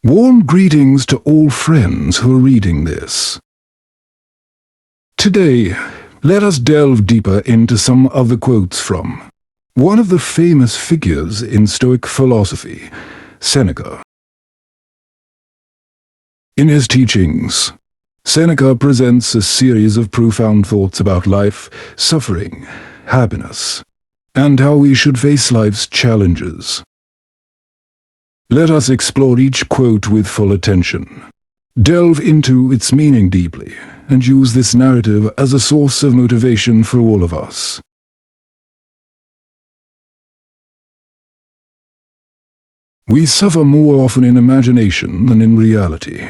Warm greetings to all friends who are reading this. Today, let us delve deeper into some of the quotes from one of the famous figures in Stoic philosophy, Seneca. In his teachings, Seneca presents a series of profound thoughts about life, suffering, happiness, and how we should face life's challenges. Let us explore each quote with full attention, delve into its meaning deeply, and use this narrative as a source of motivation for all of us. We suffer more often in imagination than in reality.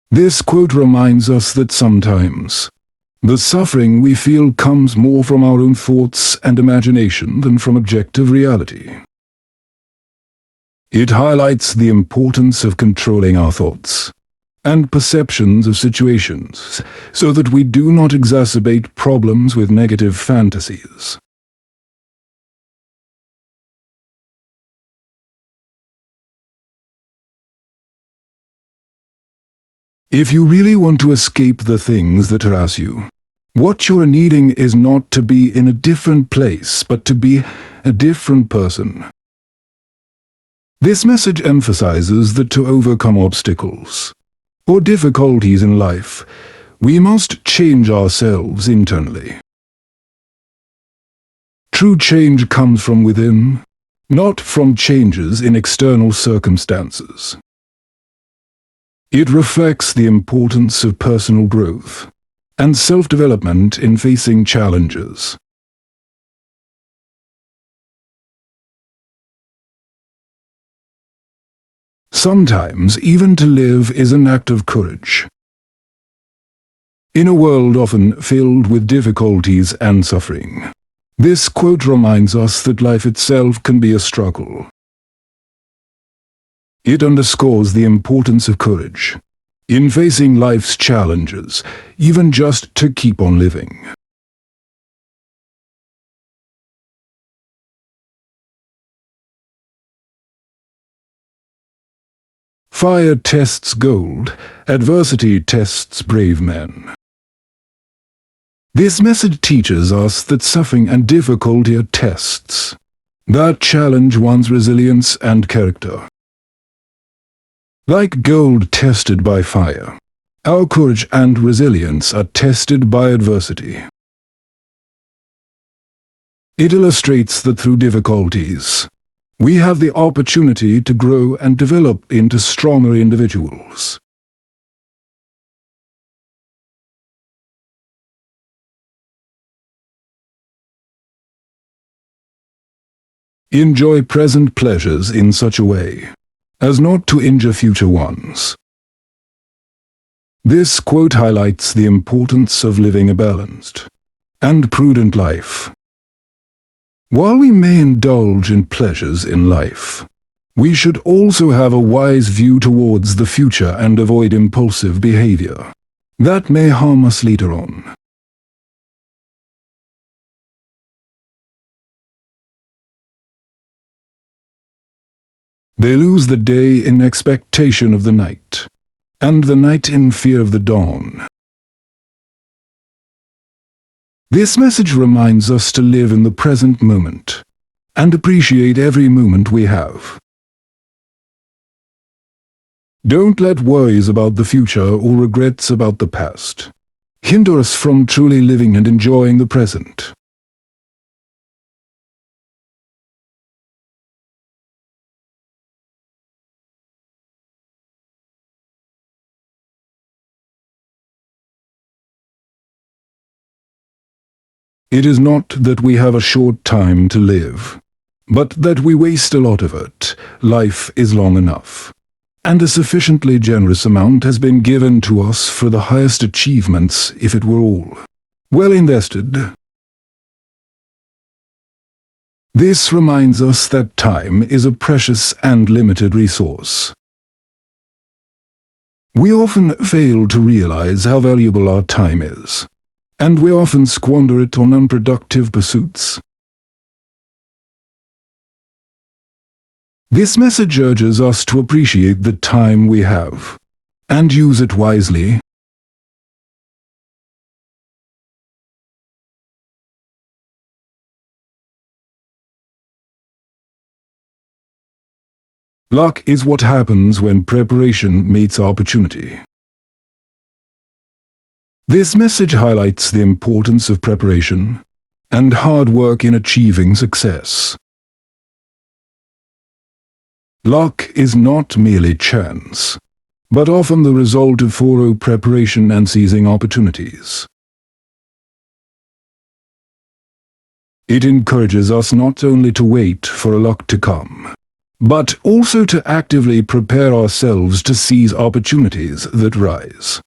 This quote reminds us that sometimes the suffering we feel comes more from our own thoughts and imagination than from objective reality. It highlights the importance of controlling our thoughts and perceptions of situations so that we do not exacerbate problems with negative fantasies. If you really want to escape the things that harass you, what you're needing is not to be in a different place, but to be a different person. This message emphasizes that to overcome obstacles or difficulties in life, we must change ourselves internally. True change comes from within, not from changes in external circumstances. It reflects the importance of personal growth and self-development in facing challenges. Sometimes even to live is an act of courage. In a world often filled with difficulties and suffering, this quote reminds us that life itself can be a struggle. It underscores the importance of courage in facing life's challenges, even just to keep on living. Fire tests gold, adversity tests brave men. This message teaches us that suffering and difficulty are tests that challenge one's resilience and character. Like gold tested by fire, our courage and resilience are tested by adversity. It illustrates that through difficulties, we have the opportunity to grow and develop into stronger individuals. Enjoy present pleasures in such a way as not to injure future ones. This quote highlights the importance of living a balanced and prudent life. While we may indulge in pleasures in life, we should also have a wise view towards the future and avoid impulsive behavior that may harm us later on. They lose the day in expectation of the night, and the night in fear of the dawn. This message reminds us to live in the present moment and appreciate every moment we have. Don't let worries about the future or regrets about the past hinder us from truly living and enjoying the present. It is not that we have a short time to live, but that we waste a lot of it. Life is long enough, and a sufficiently generous amount has been given to us for the highest achievements if it were all well invested. This reminds us that time is a precious and limited resource. We often fail to realize how valuable our time is, and we often squander it on unproductive pursuits. This message urges us to appreciate the time we have and use it wisely. Luck is what happens when preparation meets opportunity. This message highlights the importance of preparation and hard work in achieving success. Luck is not merely chance, but often the result of thorough preparation and seizing opportunities. It encourages us not only to wait for luck to come, but also to actively prepare ourselves to seize opportunities that rise.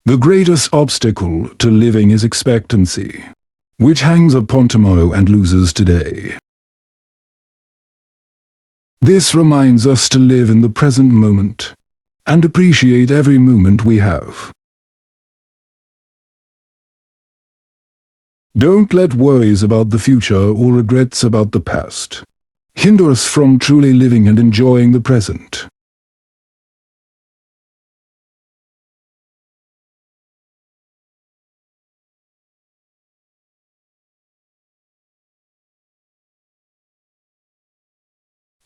The greatest obstacle to living is expectancy, which hangs upon tomorrow and loses today. This reminds us to live in the present moment and appreciate every moment we have. Don't let worries about the future or regrets about the past hinder us from truly living and enjoying the present.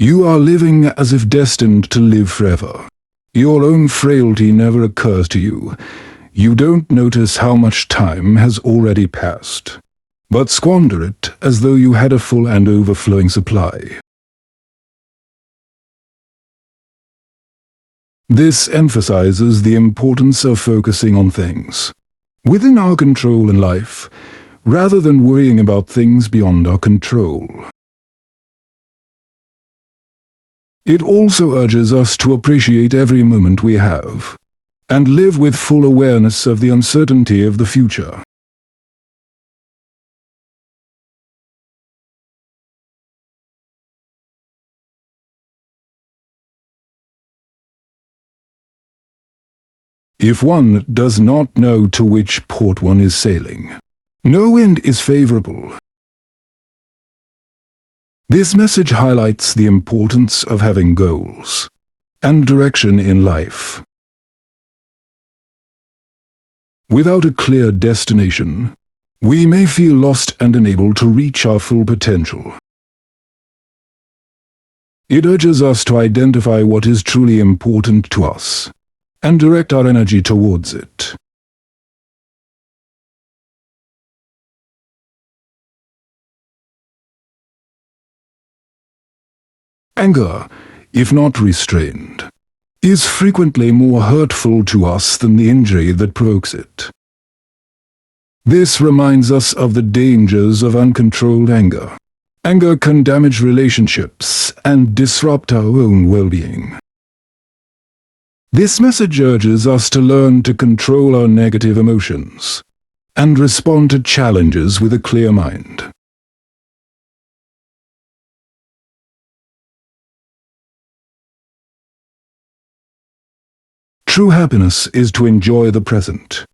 You are living as if destined to live forever. Your own frailty never occurs to you. You don't notice how much time has already passed, but squander it as though you had a full and overflowing supply. This emphasizes the importance of focusing on things within our control in life, rather than worrying about things beyond our control. It also urges us to appreciate every moment we have and live with full awareness of the uncertainty of the future. If one does not know to which port one is sailing, no wind is favorable. This message highlights the importance of having goals and direction in life. Without a clear destination, we may feel lost and unable to reach our full potential. It urges us to identify what is truly important to us and direct our energy towards it. Anger, if not restrained, is frequently more hurtful to us than the injury that provokes it. This reminds us of the dangers of uncontrolled anger. Anger can damage relationships and disrupt our own well-being. This message urges us to learn to control our negative emotions and respond to challenges with a clear mind. True happiness is to enjoy the present,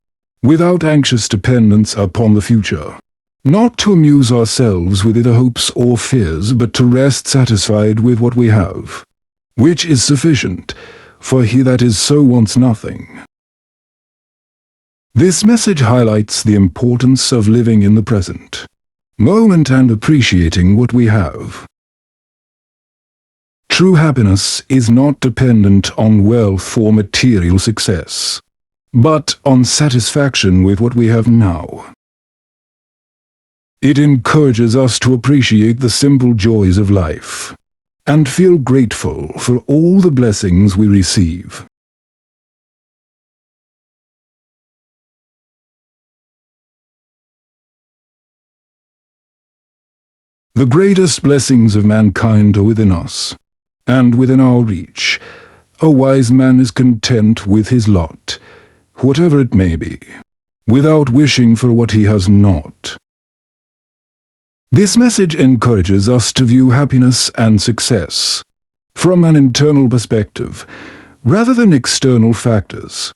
without anxious dependence upon the future. Not to amuse ourselves with either hopes or fears, but to rest satisfied with what we have, which is sufficient, for he that is so wants nothing. This message highlights the importance of living in the present moment and appreciating what we have. True happiness is not dependent on wealth or material success, but on satisfaction with what we have now. It encourages us to appreciate the simple joys of life and feel grateful for all the blessings we receive. The greatest blessings of mankind are within us and within our reach. A wise man is content with his lot, whatever it may be, without wishing for what he has not. This message encourages us to view happiness and success from an internal perspective, rather than external factors.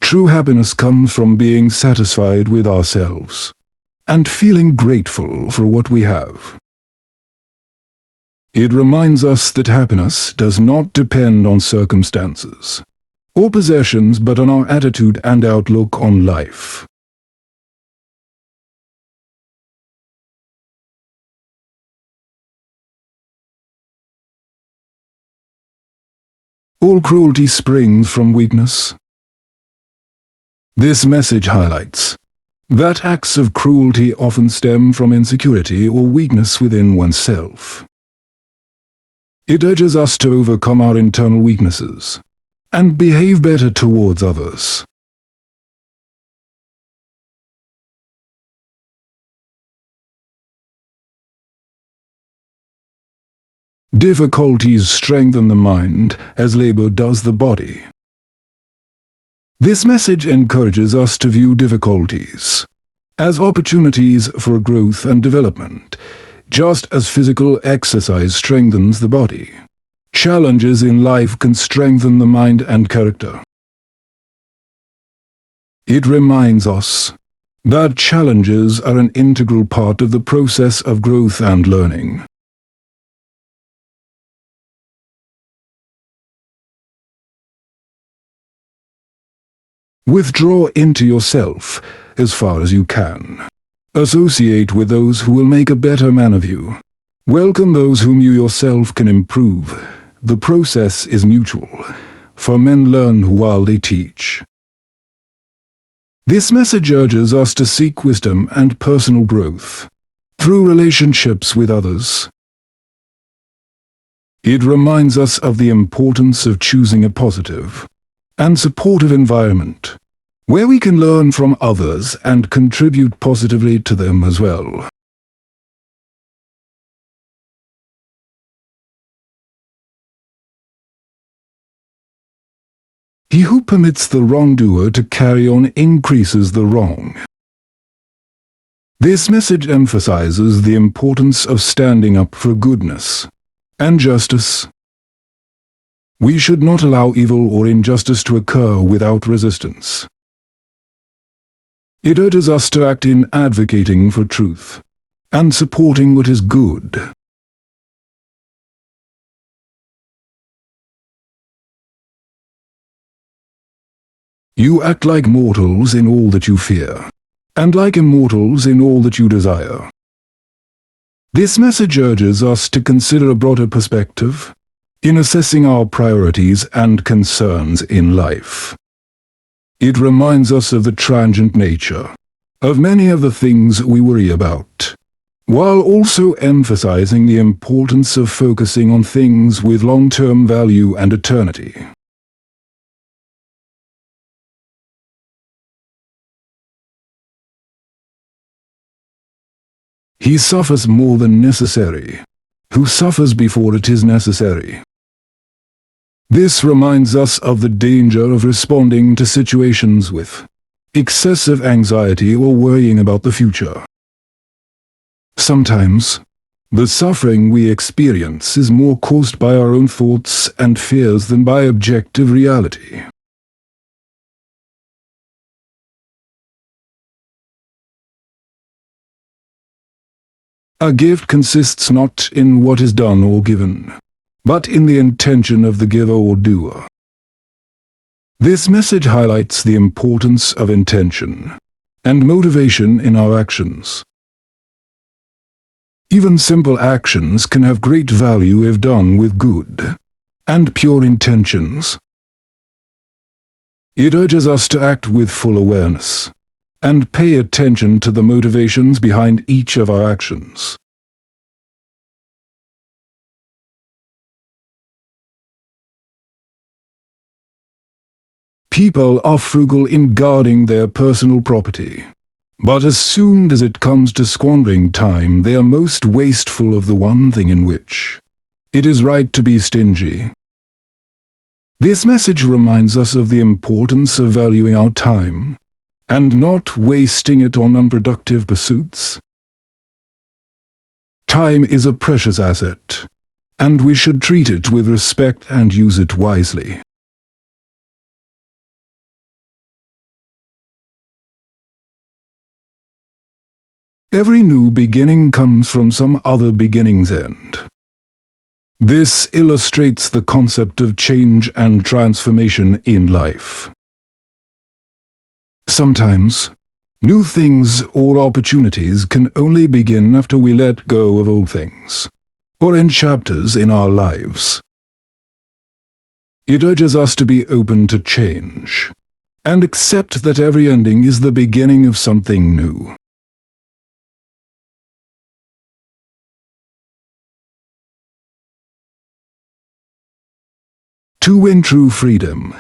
True happiness comes from being satisfied with ourselves and feeling grateful for what we have. It reminds us that happiness does not depend on circumstances or possessions, but on our attitude and outlook on life. All cruelty springs from weakness. This message highlights that acts of cruelty often stem from insecurity or weakness within oneself. It urges us to overcome our internal weaknesses and behave better towards others. Difficulties strengthen the mind as labor does the body. This message encourages us to view difficulties as opportunities for growth and development, just as physical exercise strengthens the body. Challenges in life can strengthen the mind and character. It reminds us that challenges are an integral part of the process of growth and learning. Withdraw into yourself as far as you can. Associate with those who will make a better man of you. Welcome those whom you yourself can improve. The process is mutual, for men learn while they teach. This message urges us to seek wisdom and personal growth through relationships with others. It reminds us of the importance of choosing a positive and supportive environment, where we can learn from others and contribute positively to them as well. He who permits the wrongdoer to carry on increases the wrong. This message emphasizes the importance of standing up for goodness and justice. We should not allow evil or injustice to occur without resistance. It urges us to act in advocating for truth and supporting what is good. You act like mortals in all that you fear, and like immortals in all that you desire. This message urges us to consider a broader perspective in assessing our priorities and concerns in life. It reminds us of the transient nature of many of the things we worry about, while also emphasizing the importance of focusing on things with long-term value and eternity. He suffers more than necessary, who suffers before it is necessary. This reminds us of the danger of responding to situations with excessive anxiety or worrying about the future. Sometimes, the suffering we experience is more caused by our own thoughts and fears than by objective reality. A gift consists not in what is done or given, but in the intention of the giver or doer. This message highlights the importance of intention and motivation in our actions. Even simple actions can have great value if done with good and pure intentions. It urges us to act with full awareness and pay attention to the motivations behind each of our actions. People are frugal in guarding their personal property, but as soon as it comes to squandering time, they are most wasteful of the one thing in which it is right to be stingy. This message reminds us of the importance of valuing our time and not wasting it on unproductive pursuits. Time is a precious asset, and we should treat it with respect and use it wisely. Every new beginning comes from some other beginning's end. This illustrates the concept of change and transformation in life. Sometimes, new things or opportunities can only begin after we let go of old things, or end chapters in our lives. It urges us to be open to change, and accept that every ending is the beginning of something new. To win true freedom,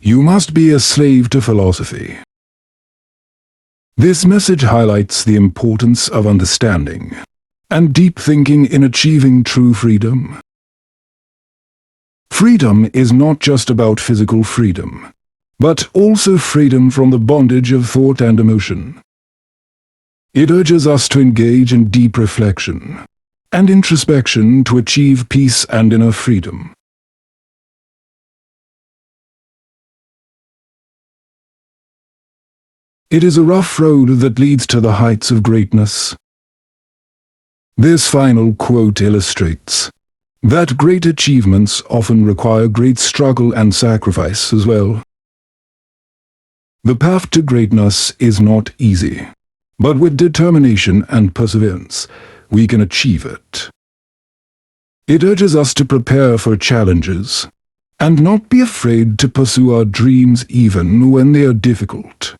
you must be a slave to philosophy. This message highlights the importance of understanding and deep thinking in achieving true freedom. Freedom is not just about physical freedom, but also freedom from the bondage of thought and emotion. It urges us to engage in deep reflection and introspection to achieve peace and inner freedom. It is a rough road that leads to the heights of greatness. This final quote illustrates that great achievements often require great struggle and sacrifice as well. The path to greatness is not easy, but with determination and perseverance, we can achieve it. It urges us to prepare for challenges and not be afraid to pursue our dreams even when they are difficult.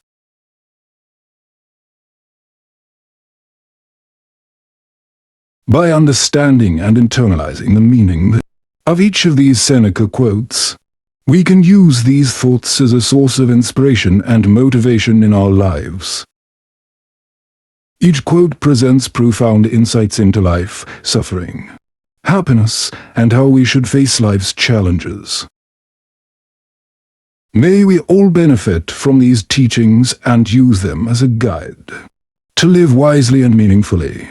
By understanding and internalizing the meaning of each of these Seneca quotes, we can use these thoughts as a source of inspiration and motivation in our lives. Each quote presents profound insights into life, suffering, happiness, and how we should face life's challenges. May we all benefit from these teachings and use them as a guide to live wisely and meaningfully.